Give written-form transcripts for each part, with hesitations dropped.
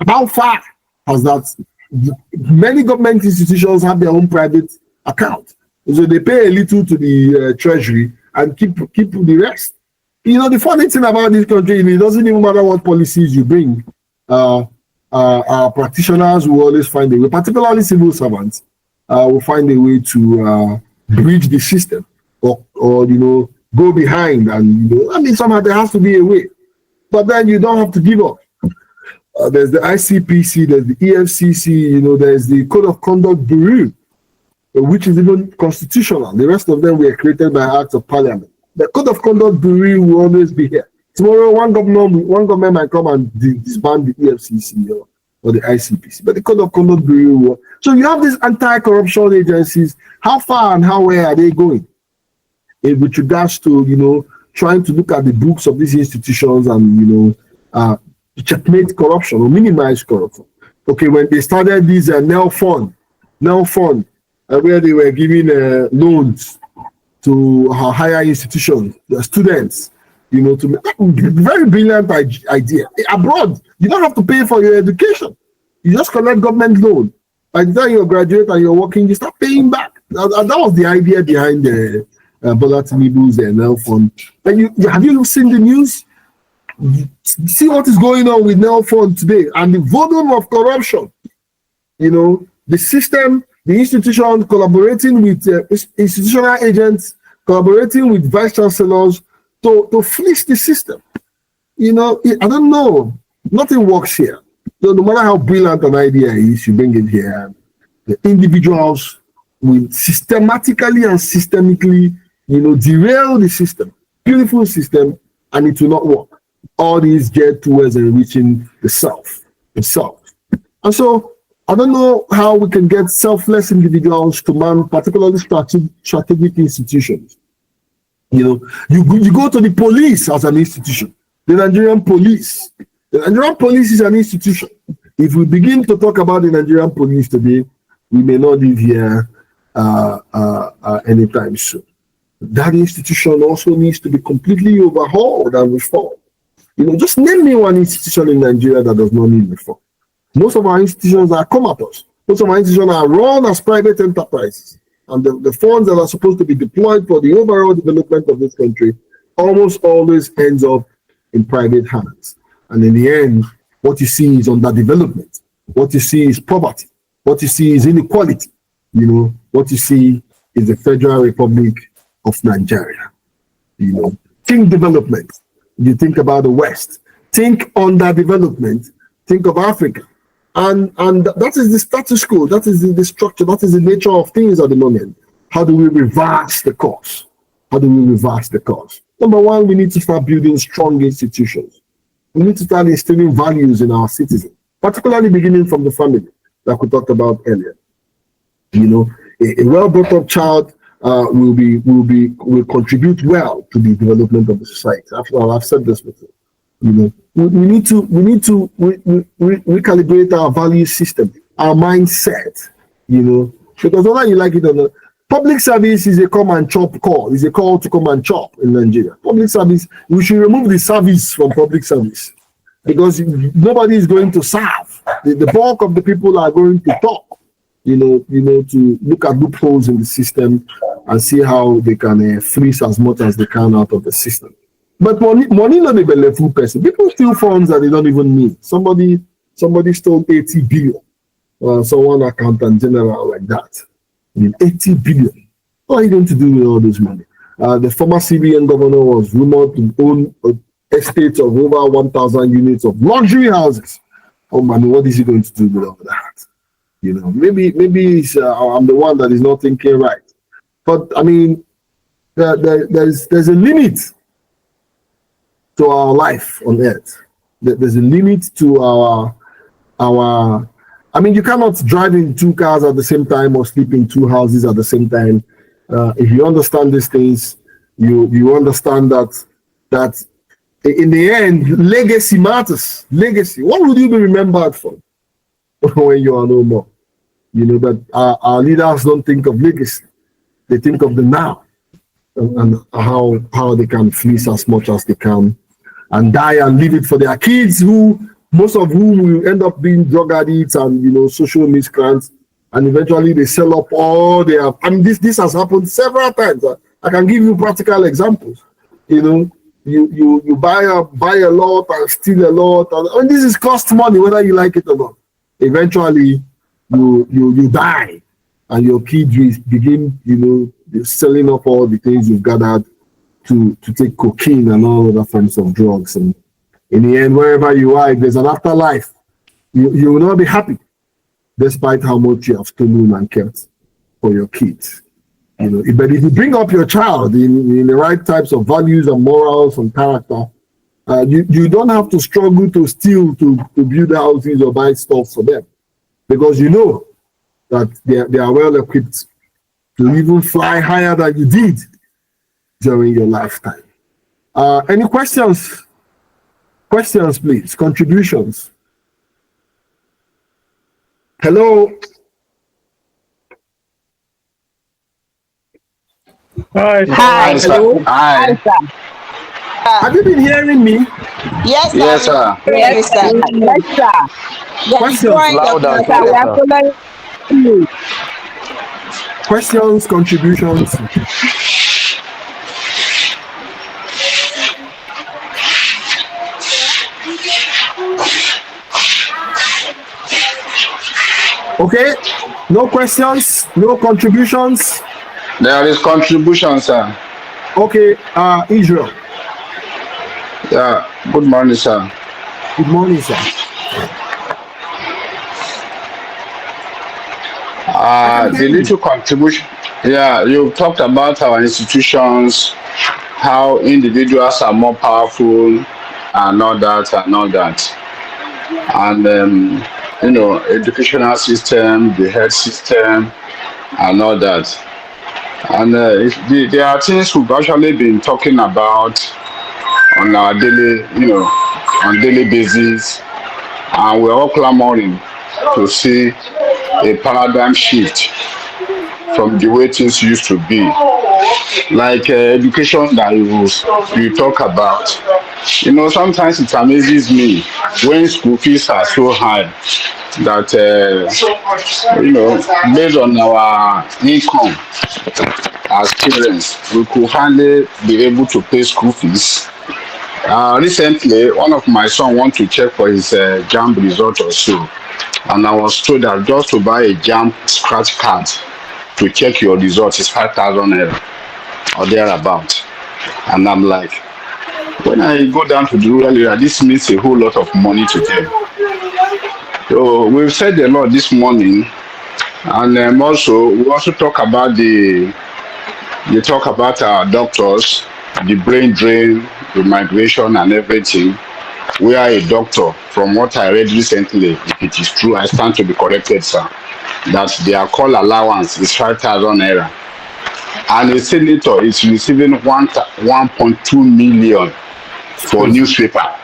How far has that? Many government institutions have their own private account, so they pay a little to the treasury and keep the rest. The funny thing about this country, it doesn't even matter what policies you bring. Our practitioners will always find a way, particularly civil servants, will find a way to bridge the system or go behind, and somehow there has to be a way. But then you don't have to give up. There's the ICPC, there's the EFCC, there's the Code of Conduct Bureau, which is even constitutional. The rest of them were created by acts of parliament. The Code of Conduct Bureau will always be here. Tomorrow, one government might come and disband the EFCC or the ICPC, but the Code of Conduct Bureau will. So you have these anti-corruption agencies. How far and how where are they going? With regards to, trying to look at the books of these institutions and, checkmate corruption or minimize corruption. Okay, when they started this NEL fund, where they were giving loans to higher institutions, the students, to very brilliant idea. Abroad, you don't have to pay for your education. You just collect government loan. By the time you graduate and you're working, you start paying back. That was the idea behind the Bola Tinubu's NEL fund. And have you seen the news? See what is going on with NEL fund today and the volume of corruption. The system, the institution collaborating with institutional agents, collaborating with vice chancellors to fleece the system. I don't know. Nothing works here. So no matter how brilliant an idea is, you bring it here. The individuals will systematically and systemically, derail the system. Beautiful system, and it will not work. All these get towards enriching the self. And so I don't know how we can get selfless individuals to man particularly strategic institutions. You go to the police as an institution, the Nigerian police. The Nigerian police is an institution. If we begin to talk about the Nigerian police today, we may not live here anytime soon. That institution also needs to be completely overhauled and reformed. Just name me one institution in Nigeria that does not need reform. Most of our institutions are comatose. Most of our institutions are run as private enterprises. And the funds that are supposed to be deployed for the overall development of this country almost always ends up in private hands. And in the end, what you see is underdevelopment. What you see is poverty. What you see is inequality. What you see is the Federal Republic of Nigeria. Think development. You think about the West. Think underdevelopment. Think of Africa. And that is the status quo. That is the structure. That is the nature of things at the moment. How do we reverse the course? Number one, we need to start building strong institutions. We need to start instilling values in our citizens, particularly beginning from the family, like we talked about earlier. A well-brought-up child will contribute well to the development of the society. After all, I've said this before. We need to recalibrate our value system, our mindset. Because whether you like it or not, public service is a come and chop call. It's a call to come and chop in Nigeria. Public service, we should remove the service from public service because nobody is going to serve. The bulk of the people are going to talk. To look at loopholes in the system and see how they can freeze as much as they can out of the system. But money not a full person. People steal funds that they don't even need. Somebody stole 80 billion. Someone accountant general like that. 80 billion. What are you going to do with all this money? The former CBN governor was rumored to own estates of over 1,000 units of luxury houses. Oh man, what is he going to do with all that? Maybe it's, I'm the one that is not thinking right. But I mean, there's a limit to our life on earth. There's a limit to our. I mean, you cannot drive in two cars at the same time or sleep in two houses at the same time. If you understand these things, you understand that in the end, legacy matters. Legacy. What would you be remembered for when you are no more? But our leaders don't think of legacy. They think of the now and how they can fleece as much as they can and die and leave it for their kids who most of whom will end up being drug addicts and social miscreants, and eventually they sell up all they have. I mean, this has happened several times. I can give you practical examples. You buy a lot and steal a lot, and this is cost money whether you like it or not. Eventually, you die, and your kids begin selling up all the things you've gathered to take cocaine and all other forms of drugs. And in the end, wherever you are, if there's an afterlife, you will not be happy, despite how much you have stolen and kept for your kids. But if you bring up your child in the right types of values and morals and character, you don't have to struggle to steal to build houses or buy stuff for them, because you know that they are well equipped to even fly higher than you did during your lifetime. Any questions? Questions, please. Contributions. Hello. Hi. Hi. Hello. Hi. Have you been hearing me? Yes, sir. Yes, sir. Yes, sir. Yes, sir. Questions? Loud and Sir, we are following you. Questions, contributions. Okay, no questions, no contributions. There is contribution, sir. Okay, Israel. Yeah. Good morning, sir. Good morning, sir. The little contribution. Yeah, you talked about our institutions, how individuals are more powerful, and all that, and educational system, the health system, and all that. And there are things we've actually been talking about on our daily basis, and we're all clamoring to see a paradigm shift from the way things used to be. Like education that you talk about. Sometimes it amazes me when school fees are so high that based on our income as parents, we could hardly be able to pay school fees. Recently, one of my son want to check for his JAMB result or so, and I was told that just to buy a JAMB scratch card to check your result is 5,000 naira or thereabout. And I'm like, when I go down to the rural area, this means a whole lot of money to them. So we've said a lot this morning, and we also talk about our doctors, the brain drain, the migration and everything. We are a doctor. From what I read recently, if it is true, I stand to be corrected, sir, that their call allowance is 5,000 naira. And a senator is receiving 1.2 million for newspaper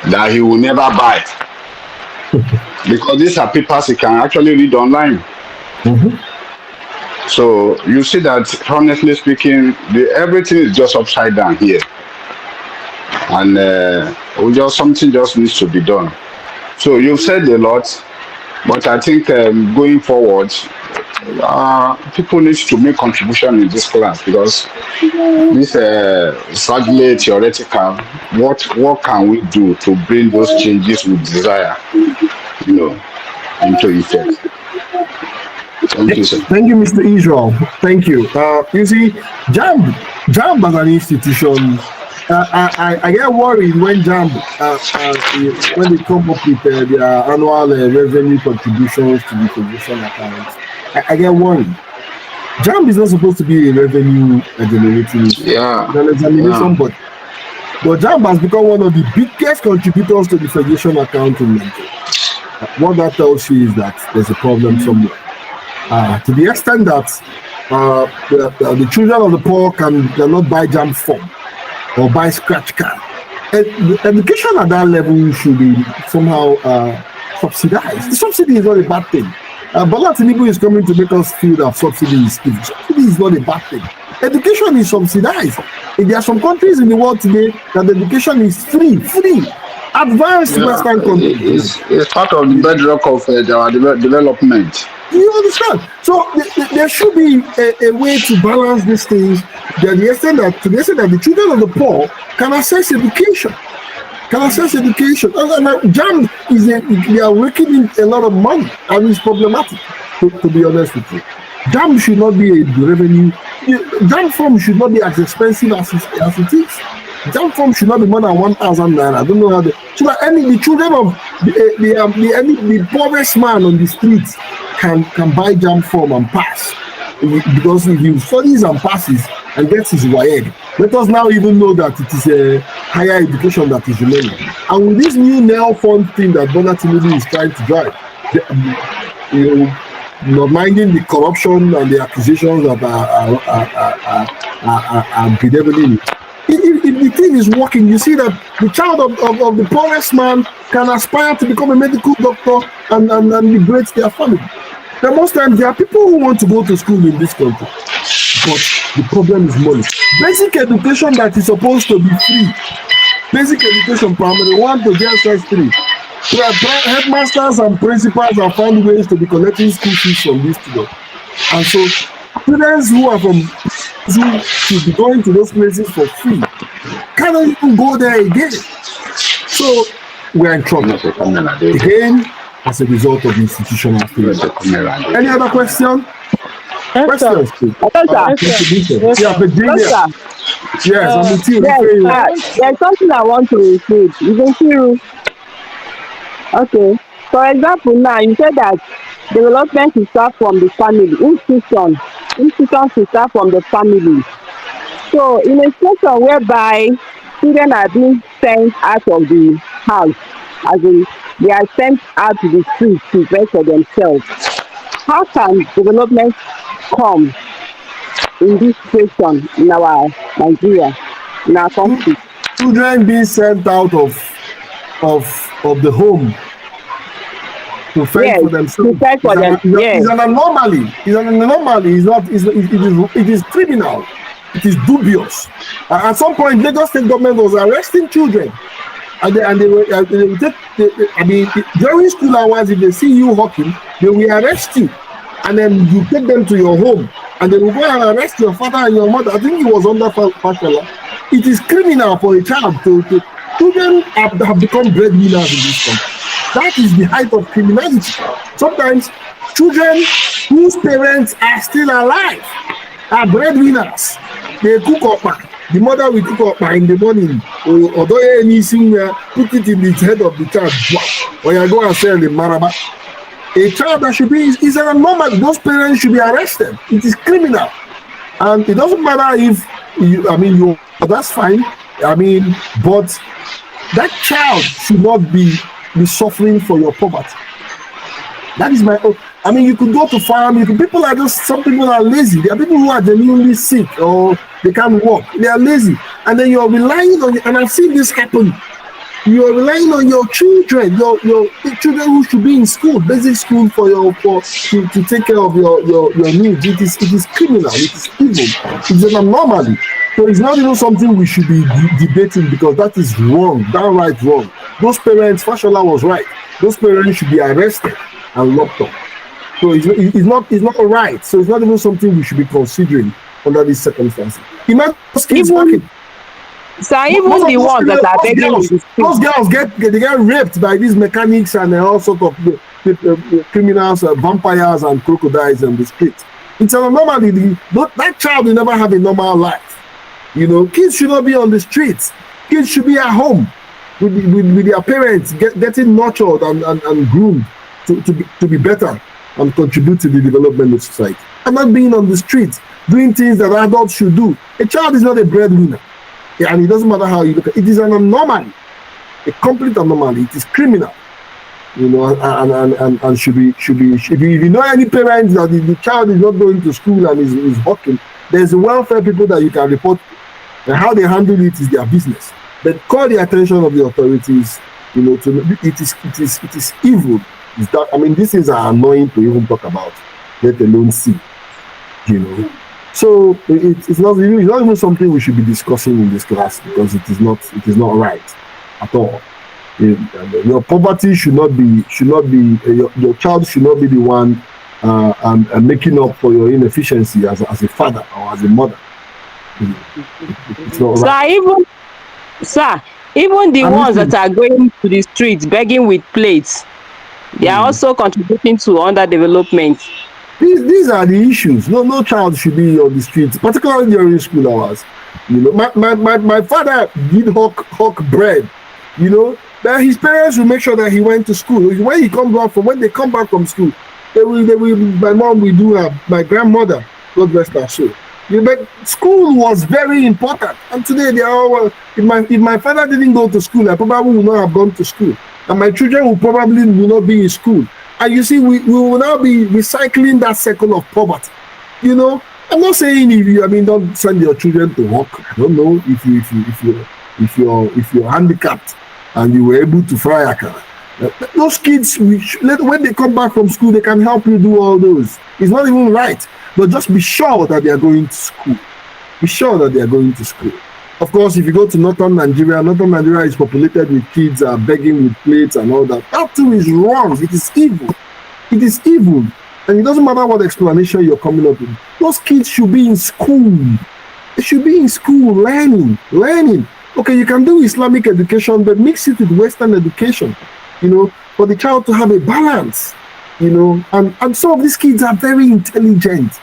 that he will never buy. Because these are papers he can actually read online. So you see that, honestly speaking, everything is just upside down here. And something just needs to be done. So you've said a lot, but I think going forward, people need to make contribution in this class, because this sadly theoretical. What can we do to bring those changes we desire, into effect? Thank you, sir. Thank you, Mr. Israel. Thank you. You see, JAMB as an institution, I get worried when JAMB, when they come up with their annual revenue contributions to the physician account. I get worried. JAMB is not supposed to be a revenue generating examination, but JAMB has become one of the biggest contributors to the federation account in Nigeria. What that tells you is that there's a problem somewhere. To the extent that the children of the poor cannot buy JAMB form or buy scratch card. Education at that level should be somehow subsidized. The subsidy is not a bad thing. Bola Tinubu is coming to make us feel that subsidy is not a bad thing. Education is subsidized. There are some countries in the world today that education is free. advanced Western countries. It's part of the bedrock of our development. You understand? So there should be a way to balance these things to the extent that the children of the poor can access education. And JAMB they are raking in a lot of money, and it's problematic, to be honest with you. JAMB should not be a revenue. JAMB form should not be as expensive as it is. JAMB form should not be more than 1,000 naira. I don't know how so that the children of the poorest man on the streets can buy JAMB form and pass. Because if he studies and passes and gets his WAEG, let us now even know that it is a higher education that is remaining. And with this new NEL fund thing that Bola Tinubu is trying to drive, not minding the corruption and the accusations that are bedeviling. If the thing is working, you see that the child of the poorest man can aspire to become a medical doctor and liberate their family. But most times there are people who want to go to school in this country, but the problem is money. Basic education that is supposed to be free, basic education primary 1 to JSS3, headmasters and principals have found ways to be collecting school fees from these students. And so students who should be going to those places for free cannot even go there again. So we are in trouble again as a result of institutional failure. Any other question? Questions, please. Yeah, Virginia. Yes, I'm with you. There's something I want to include. You can see. Okay. For example, now you said that development will start from the family. Institutions will start from the family. So in a situation whereby children are being sent out of the house, as in they are sent out to the streets to invest for themselves, how can development come in this situation in our Nigeria, in our country? Children being sent out of the home to fend for themselves. It's an anomaly. It's an anomaly. It is criminal. It is dubious. At some point, Lagos State government was arresting children, and they will take. During school hours, if they see you hawking, they will arrest you, and then you take them to your home, and they will go and arrest your father and your mother. I think it was under Fashola. It is criminal for a child to children have become breadwinners in this country. That is the height of criminality. Sometimes children whose parents are still alive are breadwinners. They cook up. The mother will cook up in the morning, or anything, put it in the head of the child, or you go and sell in Maraba. A child that should be is an anomaly. Those parents should be arrested. It is criminal, and it doesn't matter if you. That's fine. But that child should not be suffering for your poverty. That is my own. You could go to farm. Some people are lazy. There are people who are genuinely sick or they can't walk. They are lazy, and then you are relying on. And I've seen this happen. You are relying on your children, your children who should be in school, basic school to take care of your needs. It is criminal. It is evil. It's an anomaly. So it's not even something we should be debating, because that is wrong, downright wrong. Those parents, Fashola was right. Those parents should be arrested and locked up. So it's not right. So it's not even something we should be considering under these circumstances. Imagine those kids working. So even the ones that are begging, those girls get raped by these mechanics and all sorts of criminals, vampires and crocodiles on the street. It's an anomaly. That child will never have a normal life. Kids should not be on the streets. Kids should be at home with their parents, getting nurtured and groomed to be better and contribute to the development of society. And not being on the streets, doing things that adults should do. A child is not a breadwinner. And it doesn't matter how you look at it. It is an anomaly, a complete anomaly. It is criminal, and should be. If you know any parents that the child is not going to school and is hawking, there's welfare people that you can report, and how they handle it is their business. But call the attention of the authorities. It is evil. It's that, these things are annoying to even talk about, let alone see. So it's not even something we should be discussing in this class, because it is not right at all. Your poverty should not be your child should not be the one making up for your inefficiency as a father or as a mother. It's not right. Even the ones that are going to the streets begging with plates, they are also contributing to underdevelopment. These are the issues. No child should be on the streets, particularly during school hours. My father did hawk bread. That his parents will make sure that he went to school. When they come back from school, they will. My mom will do my grandmother, God rest her soul. But school was very important, and today they are all. If my father didn't go to school, I probably would not have gone to school, and my children will probably not be in school. And you see, we will now be recycling that cycle of poverty. I'm not saying don't send your children to work. I don't know if you're handicapped and you were able to fry akara. Those kids, when they come back from school, they can help you do all those. It's not even right, but just be sure that they are going to school. Be sure that they are going to school. Of course, if you go to northern Nigeria is populated with kids begging with plates and all that. That too is wrong. It is evil. It is evil. And it doesn't matter what explanation you're coming up with. Those kids should be in school. They should be in school learning. Okay, you can do Islamic education, but mix it with Western education, for the child to have a balance, and some of these kids are very intelligent.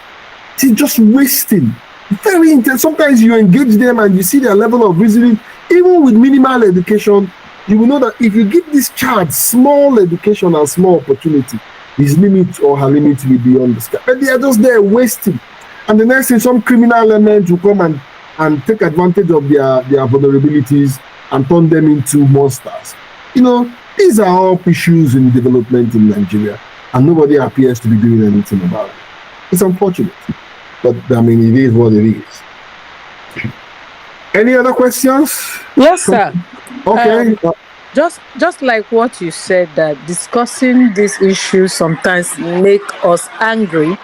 It's just wasting. Very intense. Sometimes you engage them and you see their level of reasoning, even with minimal education, you will know that if you give this child small education and small opportunity, his limit or her limit will be on the sky. But they are just there wasting. And the next thing, some criminal element will come and take advantage of their vulnerabilities and turn them into monsters. These are all issues in development in Nigeria, and nobody appears to be doing anything about it. It's unfortunate. But it is what it is. Any other questions? Yes, sir. Okay. Just like what you said, that discussing these issues sometimes make us angry.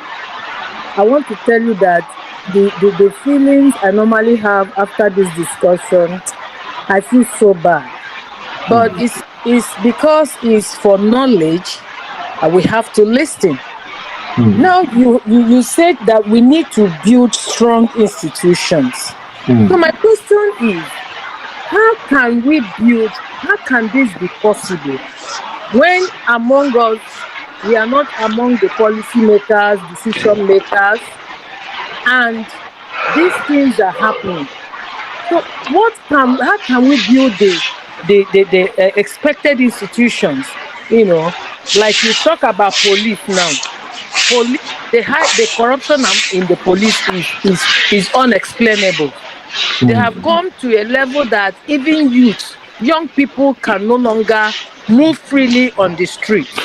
I want to tell you that the feelings I normally have after this discussion, I feel so bad. But it's because it's for knowledge, and we have to listen. Now you said that we need to build strong institutions. So my question is, how can this be possible when among us we are not among the policymakers, decision makers, and these things are happening? So how can we build the expected institutions? Like you talk about police now. Police, the corruption in the police is unexplainable. They have gone to a level that even young people can no longer move freely on the streets.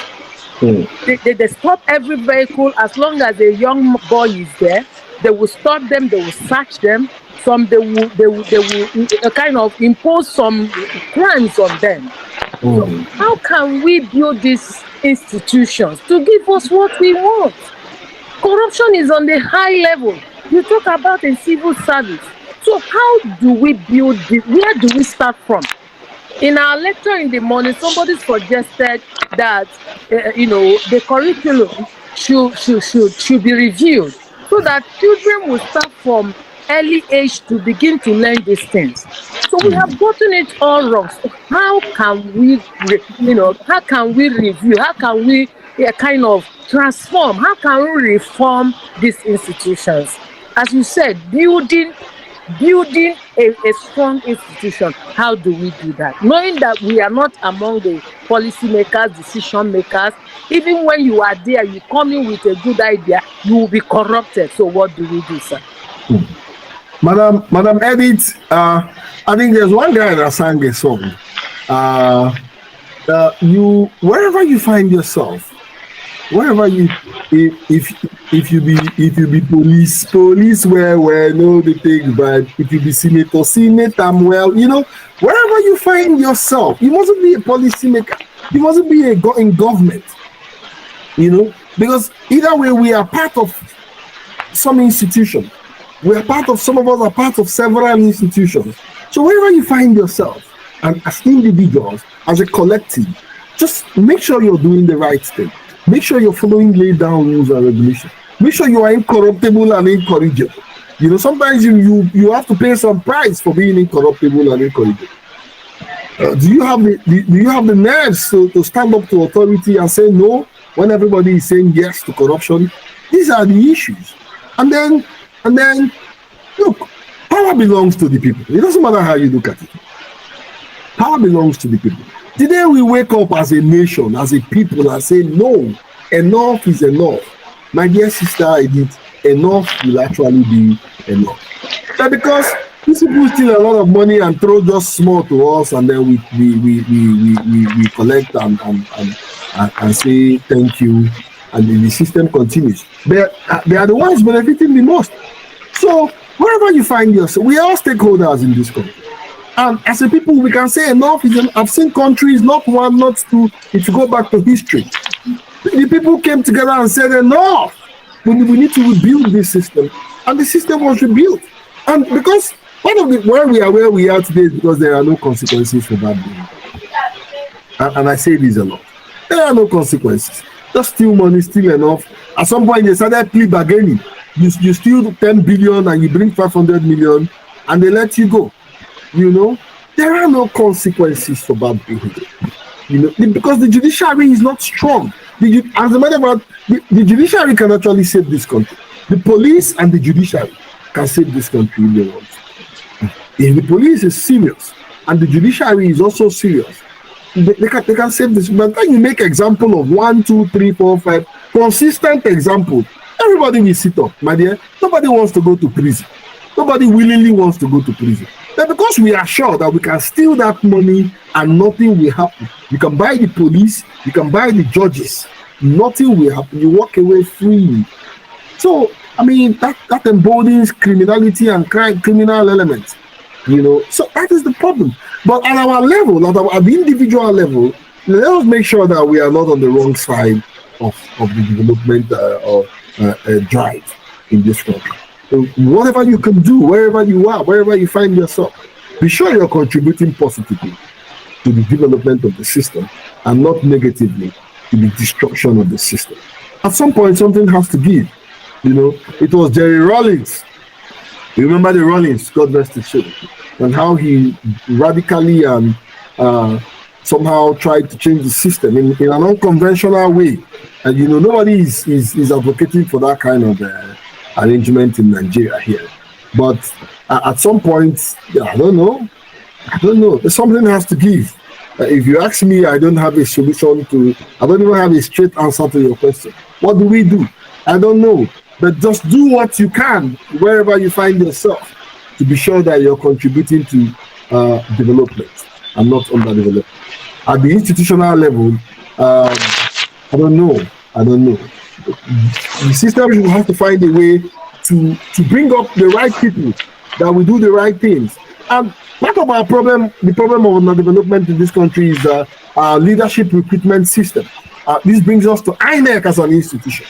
They stop every vehicle. As long as a young boy is there, they will stop them, they will search them. They will kind of impose some crimes on them. So how can we build these institutions to give us what we want? Corruption is on the high level. You talk about a civil service. So how do we build this? Where do we start from? In our lecture in the morning, somebody suggested that the curriculum should be reviewed so that children will start from early age to begin to learn these things. So we have gotten it all wrong. So how can we, how can we review? How can we kind of transform? How can we reform these institutions? As you said, building a strong institution. How do we do that? Knowing that we are not among the policymakers, decision makers. Even when you are there, you come in with a good idea, you will be corrupted. So what do we do, sir? Madam Edith, I think there's one guy that sang a song. Wherever you find yourself, wherever if you be police where no they take bribe. If you be senator, wherever you find yourself, you mustn't be a policymaker. You mustn't be in government. Because either way we are part of some institution. Some of us are part of several institutions. So wherever you find yourself, and as individuals, as a collective, just make sure you're doing the right thing. Make sure you're following laid down rules and regulations. Make sure you are incorruptible and incorrigible. You know, sometimes you have to pay some price for being incorruptible and incorrigible. Do you have the nerves to stand up to authority and say no when everybody is saying yes to corruption? These are the issues. And then look, power belongs to the people. It doesn't matter how you look at it. Power belongs to the people. The day we wake up as a nation, as a people, and say no, enough is enough. My dear sister Edith, enough will actually be enough. But because these people steal a lot of money and throw just small to us, and then we collect and say thank you, and the system continues. They are the ones benefiting the most. So wherever you find yourself, we are all stakeholders in this country. And as a people, we can say enough is enough. I've seen countries, not one, not two, if you go back to history, the people came together and said enough. We need to rebuild this system. And the system was rebuilt. And because part of where we are today is because there are no consequences for bad behavior. And I say this a lot. There are no consequences. Just steal money, steal enough. At some point, they started plea bargaining. You steal 10 billion and you bring 500 million and they let you go. You know, there are no consequences for bad behavior. You know, because the judiciary is not strong. As a matter of fact, the judiciary can actually save this country. The police and the judiciary can save this country if they want. If the police is serious and the judiciary is also serious, they can save this. But then you make example of 1, 2, 3, 4, 5 consistent examples. Everybody will sit up, my dear. Nobody wants to go to prison. Nobody willingly wants to go to prison. But because we are sure that we can steal that money and nothing will happen. You can buy the police, you can buy the judges, nothing will happen. You walk away free. So, I mean, that embodies criminality and criminal elements. You know, so that is the problem. But at our level, at the individual level, let us make sure that we are not on the wrong side of the development drive in this country. So whatever you can do, wherever you are, wherever you find yourself, be sure you're contributing positively to the development of the system and not negatively to the destruction of the system. At some point, something has to give. You know, it was Jerry Rawlings. You remember the Rawlings, God rest his soul, and how he radically and somehow tried to change the system in an unconventional way. And you know, nobody is advocating for that kind of arrangement in Nigeria here. But at some point, I don't know. Something has to give. If you ask me, I don't have a solution I don't even have a straight answer to your question. What do we do? I don't know. But just do what you can wherever you find yourself to be sure that you're contributing to development and not underdevelopment. At the institutional level, I don't know. The system will have to find a way to bring up the right people that will do the right things. And part of our problem, the problem of underdevelopment in this country is our leadership recruitment system. This brings us to INEC as an institution.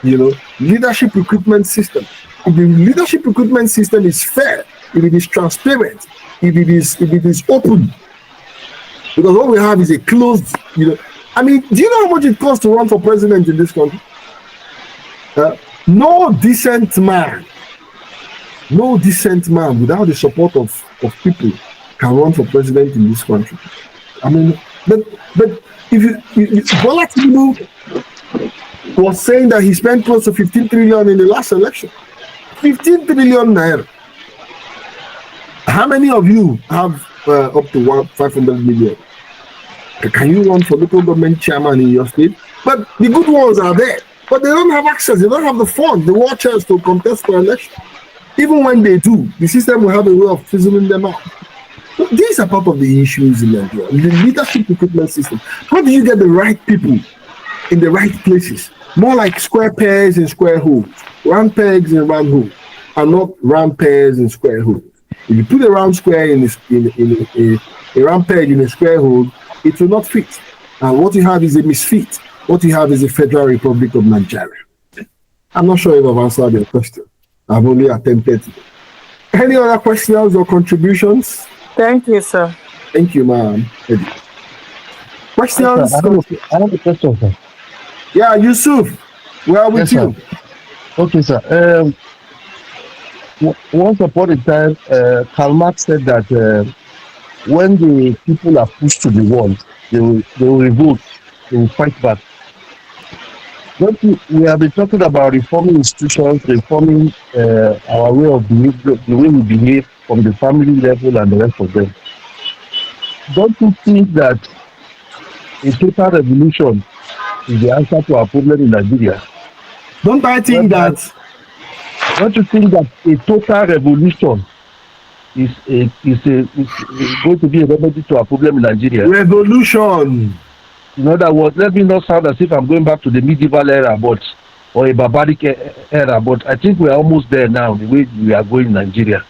You know, leadership recruitment system. If the leadership recruitment system is fair, if it is transparent, if it is open, because what we have is a closed, you know. I mean, do you know how much it costs to run for president in this country? No decent man without the support of people can run for president in this country. I mean, but if Bola Tinubu was saying that he spent close to 15 trillion in the last election. 15 trillion naira. How many of you have up to 500 million? Can you run for local government chairman in your state? But the good ones are there. But they don't have access. They don't have the funds, the war chest to contest for election. Even when they do, the system will have a way of fizzling them out. So these are part of the issues in Nigeria. The leadership recruitment system. How do you get the right people in the right places? More like square pegs in square holes, round pegs in round holes, and not round pegs in square holes. If you put a round square in a round peg in a square hole, it will not fit. And what you have is a misfit. What you have is a Federal Republic of Nigeria. I'm not sure if I've answered your question. I've only attempted. Any other questions or contributions? Thank you, sir. Thank you, ma'am. Questions? I have a question, sir. Yeah, Yusuf, we are with Yes, sir. you. Okay, sir. Once upon a time, Karl Marx said that when the people are pushed to the wall, they will revolt, they will fight back. We have been talking about reforming institutions, reforming our way of behavior, the way we behave from the family level and the rest of them. Don't you think that a total revolution is the answer to our problem in Nigeria? Don't I think that? Don't you think that a total revolution is going to be a remedy to our problem in Nigeria? Revolution. In other words, let me not sound as if I'm going back to the medieval era, or a barbaric era, but I think we're almost there now, the way we are going in Nigeria.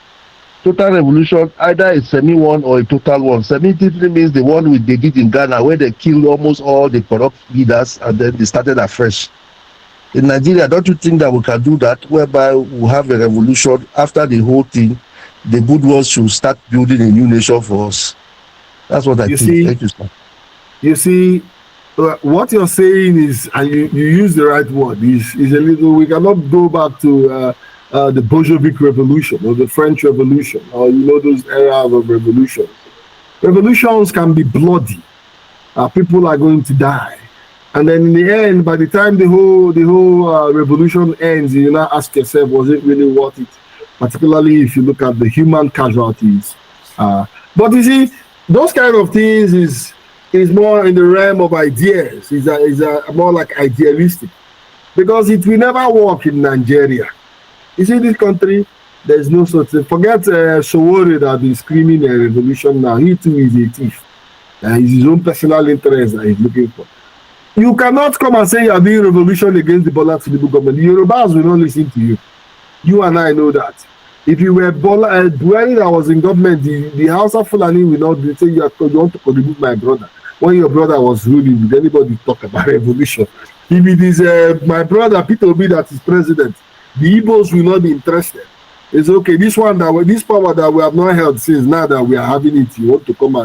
Total revolution, either a semi one or a total one. Semi typically means the one they did in Ghana, where they killed almost all the corrupt leaders and then they started afresh. In Nigeria, don't you think that we can do that, whereby we have a revolution after the whole thing, the good ones should start building a new nation for us? That's what I think. Thank you, sir. You see, what you're saying is, and you use the right word, is a little, we cannot go back to the Bolshevik Revolution or the French Revolution, or those eras of revolution. Revolutions can be bloody. People are going to die. And then in the end, by the time the whole revolution ends, you now ask yourself, was it really worth it? Particularly if you look at the human casualties. But you see, those kind of things is more in the realm of ideas. Is more like idealistic, because it will never work in Nigeria. You see, this country, there's no such thing. Forget Sowore that is screaming a revolution now. He too is a thief. It's his own personal interest that he's looking for. You cannot come and say you are doing revolution against the Bola Tinubu government. The Yorubas will not listen to you. You and I know that. If you were Buhari that was in government, the House of Fulani will not say you want to contribute my brother. When your brother was ruling, did anybody talk about revolution? If it is my brother Peter Obi that is president, the Igbos will not be interested. It's okay. This power that we have not held since now that we are having it, you want to come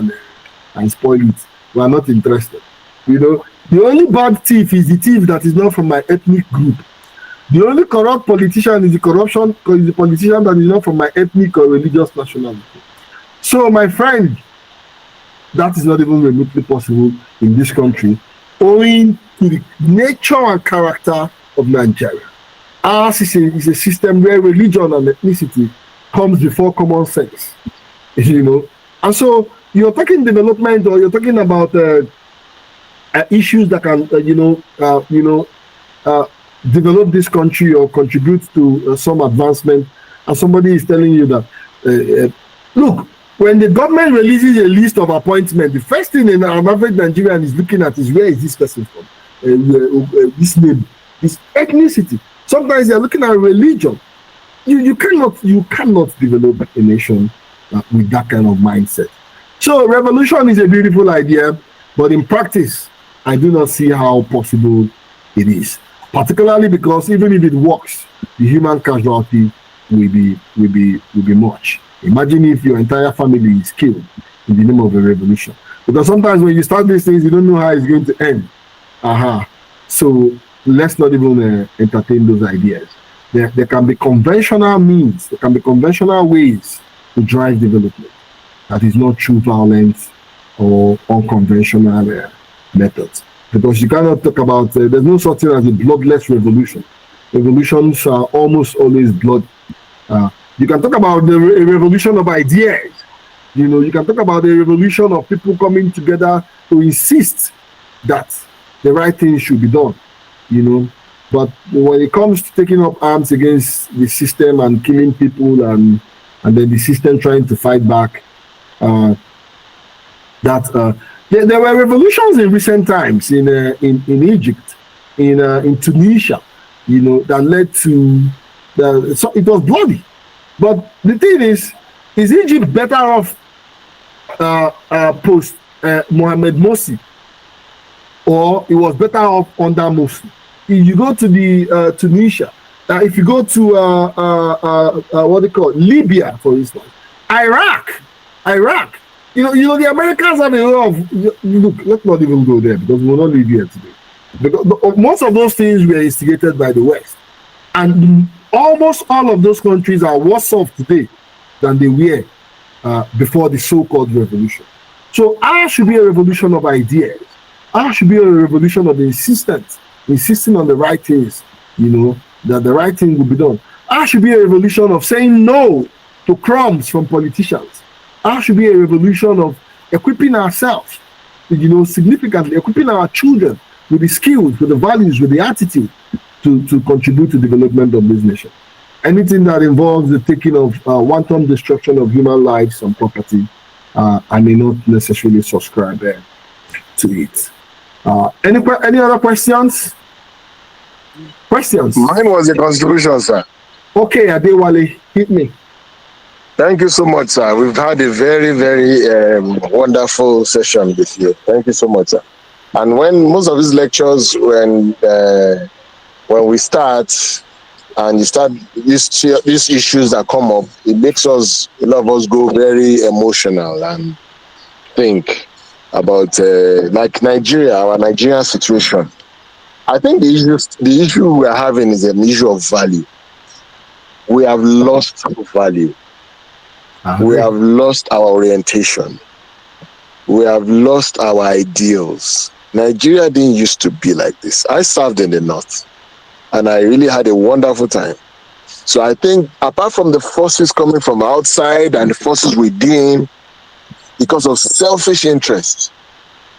and spoil it. We are not interested. The only bad thief is the thief that is not from my ethnic group. The only corrupt politician is the politician that is not from my ethnic or religious nationality. So, my friend, that is not even remotely possible in this country, owing to the nature and character of Nigeria. Ours is a system where religion and ethnicity comes before common sense. And so you're talking development, or you're talking about issues that can, develop this country or contribute to some advancement, and somebody is telling you that, look, when the government releases a list of appointments, the first thing an average Nigerian is looking at is, where is this person from? This name, this ethnicity. Sometimes they're looking at religion. You cannot develop a nation with that kind of mindset. So revolution is a beautiful idea, but in practice, I do not see how possible it is. Particularly because even if it works, the human casualty will be much. Imagine if your entire family is killed in the name of a revolution. Because sometimes when you start these things, you don't know how it's going to end. So let's not even entertain those ideas. There can be conventional means, there can be conventional ways to drive development. That is not through violence or unconventional methods. Because you cannot talk about, there's no such thing as a bloodless revolution. Revolutions are almost always blood. You can talk about a revolution of ideas. You can talk about a revolution of people coming together to insist that the right thing should be done. But when it comes to taking up arms against the system and killing people, and then the system trying to fight back, there were revolutions in recent times in Egypt, in Tunisia, that led to so it was bloody. But the thing is Egypt better off post Mohamed Morsi, or it was better off under Morsi? If you go to the Tunisia, if you go to what they call Libya, for instance, Iraq, the Americans have a lot of. Look, let's not even go there because we'll not leave here today. Because most of those things were instigated by the West, and almost all of those countries are worse off today than they were before the so-called revolution. So ours should be a revolution of ideas. Ours should be a revolution of insisting on the right things. That the right thing will be done. Ours should be a revolution of saying no to crumbs from politicians. Ours should be a revolution of equipping ourselves, significantly equipping our children with the skills, with the values, with the attitude to contribute to the development of this nation. Anything that involves the taking of wanton destruction of human lives and property, I may not necessarily subscribe to it. Any other questions? Mine was the contribution, sir. Okay, Adewale, hit me. Thank you so much, sir. We've had a very, very wonderful session with you. Thank you so much, sir. And when most of these lectures, when we start and you start these issues that come up, it makes a lot of us go very emotional and think about like Nigeria, our Nigerian situation. I think the issue we are having is an issue of value. We have lost value. We have lost our orientation. We have lost our ideals. Nigeria didn't used to be like this. I served in the North, and I really had a wonderful time. So I think apart from the forces coming from outside and the forces within, because of selfish interests,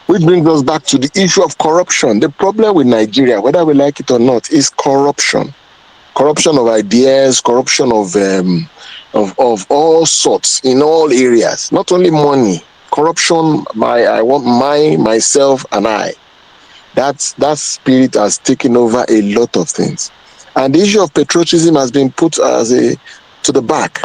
which brings us back to the issue of corruption. The problem with Nigeria, whether we like it or not, is corruption. Corruption of ideas, corruption of all sorts in all areas. Not only money, corruption. I want myself, and I. That spirit has taken over a lot of things, and the issue of patriotism has been put to the back.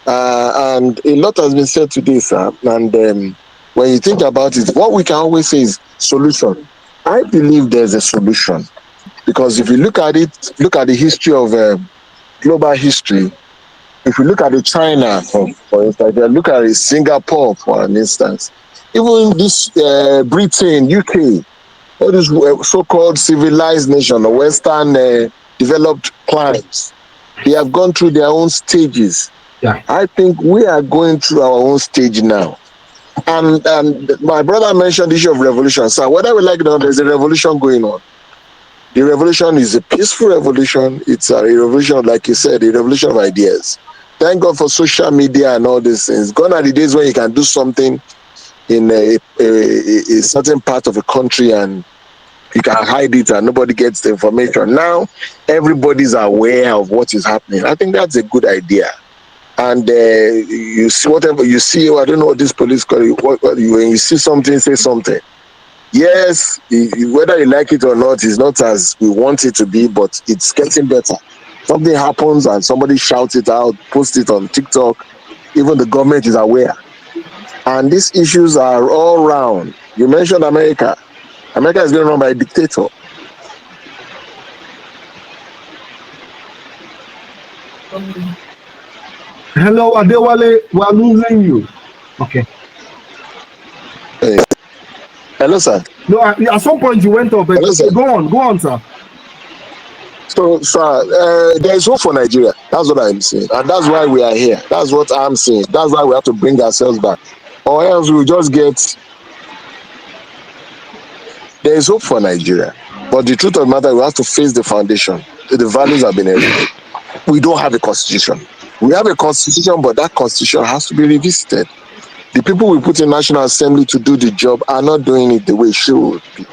And a lot has been said today, sir. And when you think about it, what we can always say is solution. I believe there's a solution, because if you look at it, look at the history of global history. If you look at the China, for instance, if you look at Singapore, for an instance, even this Britain, UK, all these so-called civilized nations, or Western developed climes, they have gone through their own stages. Yeah. I think we are going through our own stage now. And my brother mentioned the issue of revolution. So whether we like it or not, there's a revolution going on. The revolution is a peaceful revolution. It's a revolution, like you said, a revolution of ideas. Thank God for social media and all these things. Gone are the days when you can do something in a certain part of a country and you can hide it and nobody gets the information. Now, everybody's aware of what is happening. I think that's a good idea. And you see whatever you see, I don't know what this police call you, when you see something, say something. Yes, whether you like it or not, it's not as we want it to be, but it's getting better. Something happens and somebody shouts it out, posts it on TikTok, even the government is aware. And these issues are all around. You mentioned America. America is being run by a dictator. Hello, Adewale, we are losing you. Okay. Hey. Hello, sir. No, at some point you went off. Hello, sir. Go on, sir. So, sir, there is hope for Nigeria. That's what I'm saying. And that's why we are here. That's what I'm saying. That's why we have to bring ourselves back. Or else we'll just get... There is hope for Nigeria. But the truth of the matter, we have to face the foundation. The values have been eroded. We don't have a constitution. We have a constitution, but that constitution has to be revisited. The people we put in National Assembly to do the job are not doing it the way it should be.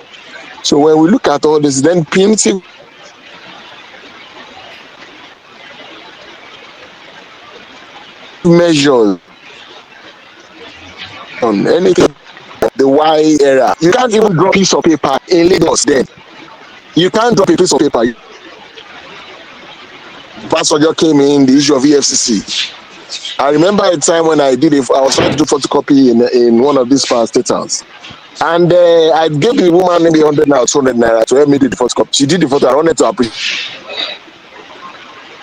So when we look at all this, then punitive measures on anything, the Y era, you can't even drop a piece of paper in Lagos then. You can't drop a piece of paper. Pastor came in, the issue of EFCC. I remember a time when I was trying to do photocopy in one of these power stations. And I gave the woman maybe 100 naira, 200 naira to help me do the photocopy. She did the photo. I wanted to appreciate.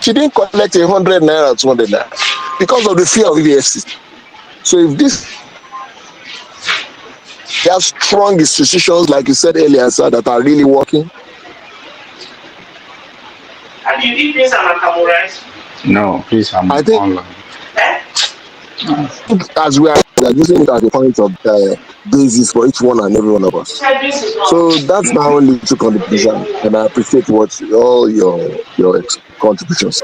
She didn't collect 100 naira, 200 naira because of the fear of EFCC. So if this They have strong institutions, like you said earlier, sir, that are really working. And you did this right? No, please, I'm I think online. as we are using it as a point of basis for each one and every one of us. So that's my only little contribution, and I appreciate all your contributions.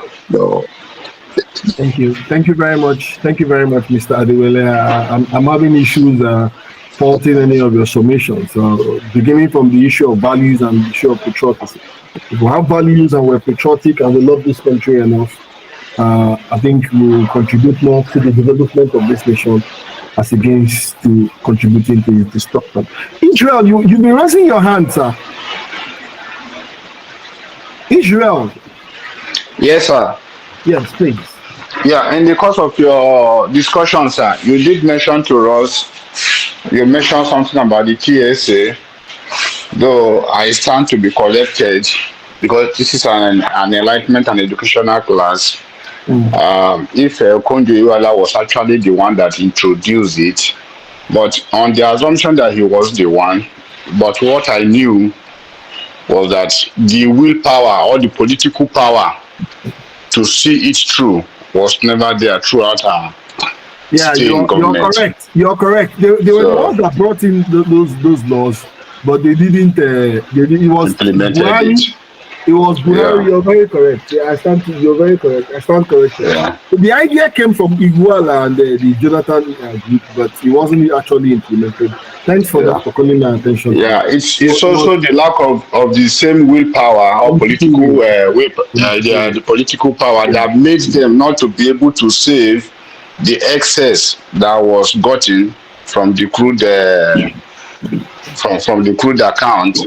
Thank you very much. Thank you very much, Mr. Adewale. I'm having issues faulting any of your submissions. Beginning from the issue of values and the issue of patriotism. If we have values and we're patriotic and we love this country enough, I think we will contribute more to the development of this nation as against to contributing to its destruction. Israel, you've been raising your hand, sir. Israel. Yes, sir. Yes, please. Yeah, in the course of your discussion, sir, you did mention to us, you mentioned something about the TSA, though I stand to be corrected because this is an enlightenment and educational class. If Konjo Iweala was actually the one that introduced it, but on the assumption that he was the one, but what I knew was that the willpower or the political power to see it through was never there throughout our you're correct. You're correct. They were the ones that brought in those laws, but they didn't. It was implemented Buhari. It was Buhari. Yeah. You're very correct. Yeah, you're very correct. I stand corrected. Yeah. So the idea came from Iguala and the Jonathan group, but it wasn't actually implemented. Thanks for that, for calling my attention. Yeah, it's also the lack of the same willpower or political the political power that made them not to be able to save the excess that was gotten from the crude from the crude account.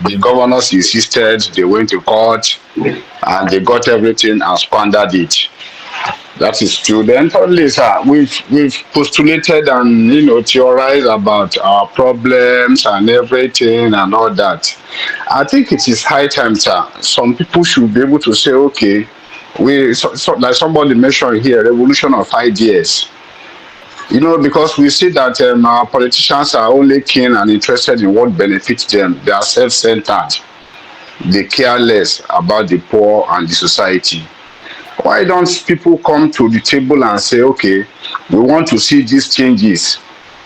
The governors insisted, they went to court, and they got everything and squandered it. That is true. Then thirdly, sir, we've postulated and theorized about our problems and everything and all that. I think it is high time, sir. Some people should be able to say, okay, like somebody mentioned here, revolution of ideas. Because we see that our politicians are only keen and interested in what benefits them. They are self-centered. They care less about the poor and the society. Why don't people come to the table and say, okay, we want to see these changes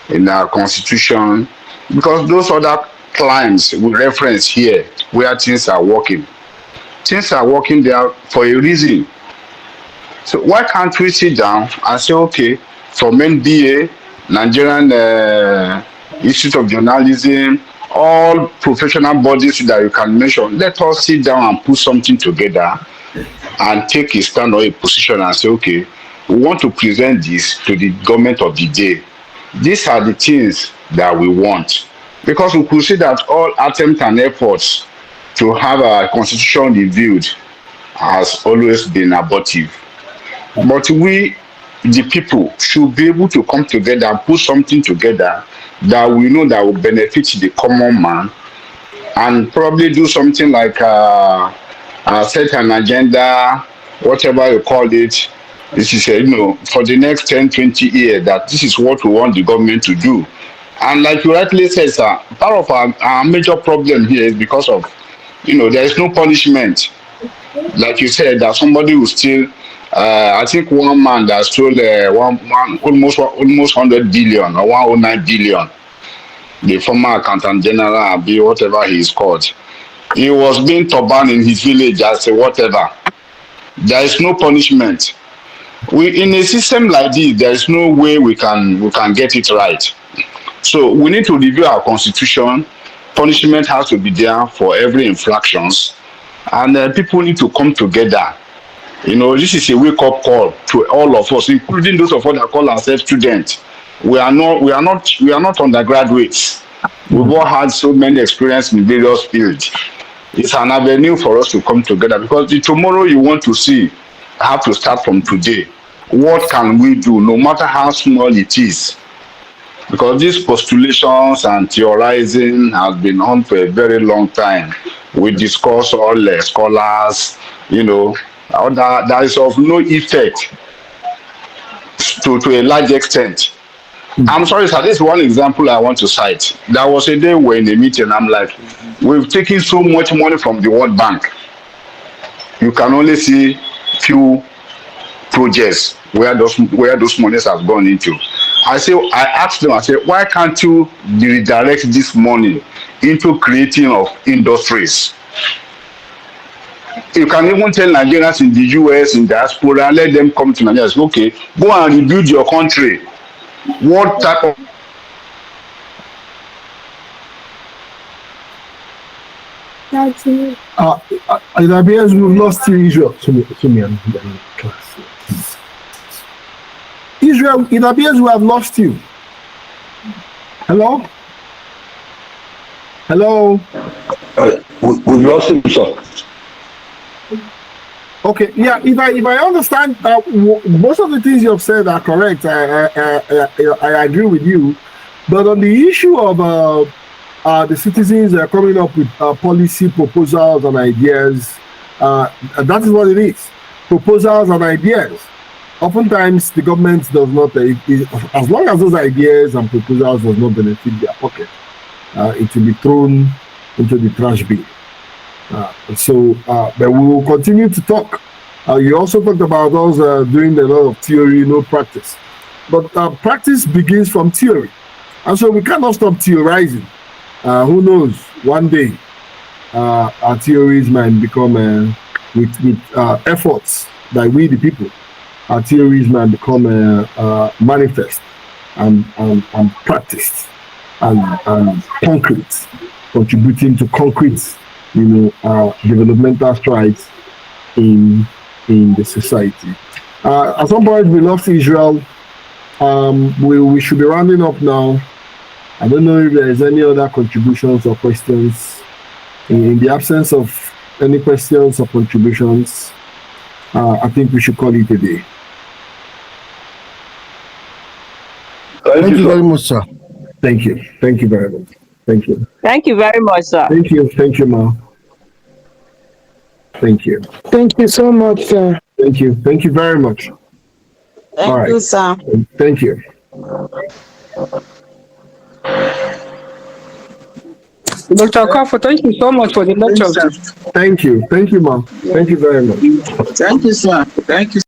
in our constitution? Because those other climes we reference here, where things are working there for a reason. So why can't we sit down and say, okay, from NBA, Nigerian Institute of Journalism, all professional bodies that you can mention, let us sit down and put something together and take a stand or a position and say, okay, we want to present this to the government of the day. These are the things that we want. Because we could see that all attempts and efforts to have our constitution reviewed has always been abortive. But we, the people, should be able to come together and put something together that we know that will benefit the common man, and probably do something like set an agenda, whatever you call it. This is for the next 10-20 years, that this is what we want the government to do. And like you rightly said, sir, part of our major problem here is because of there is no punishment. Like you said, that somebody will steal. I think one man that stole almost 100 billion or 109 billion. The former accountant general, whatever he is called, he was being turbaned in his village as a whatever. There is no punishment. In a system like this, there is no way we can get it right. So we need to review our constitution. Punishment has to be there for every infractions, and people need to come together. This is a wake-up call to all of us, including those of us that call ourselves students. We are not undergraduates. We've all had so many experiences in various fields. It's an avenue for us to come together, because the tomorrow you want to see have to start from today. What can we do, no matter how small it is? Because these postulations and theorizing has been on for a very long time. We discuss all scholars, that is of no effect to a large extent. I'm sorry, sir. This is one example I want to cite. There was a day we're in a meeting. I'm like, we've taken so much money from the World Bank. You can only see few projects where those monies have gone into. I asked them, I said, why can't you redirect this money into creating of industries? You can even tell Nigerians in the US, in diaspora, let them come to Nigeria. Say, okay, go and rebuild your country. What type of it appears we've lost you, Israel. Israel, it appears we have lost you. Hello? Hello? We lost him, sir. Okay, yeah, if I understand, most of the things you have said are correct. I agree with you. But on the issue of the citizens coming up with policy proposals and ideas, that is what it is. Proposals and ideas. Oftentimes, the government does not, as long as those ideas and proposals does not benefit their pocket, it will be thrown into the trash bin. But we will continue to talk. You also talked about us doing a lot of theory, no practice. But practice begins from theory. And so we cannot stop theorizing. Who knows, one day our theories might become, with efforts by we the people, our theories might become manifest and practiced and concrete, contributing to concrete, developmental strides in the society. At some point we lost Israel. We should be rounding up now. I don't know if there is any other contributions or questions. In the absence of any questions or contributions, I think we should call it a day. Thank you very much, sir. Thank you. Thank you very much. Thank you. Thank you very much, sir. Thank you. Thank you, Ma. Thank you. Thank you so much, sir. Thank you. Thank you very much. Thank you, sir. Thank you. Dr. Okafor, thank you so much for the lecture. Thank you. Thank you, Ma. Thank you very much. Thank you, sir. Thank you.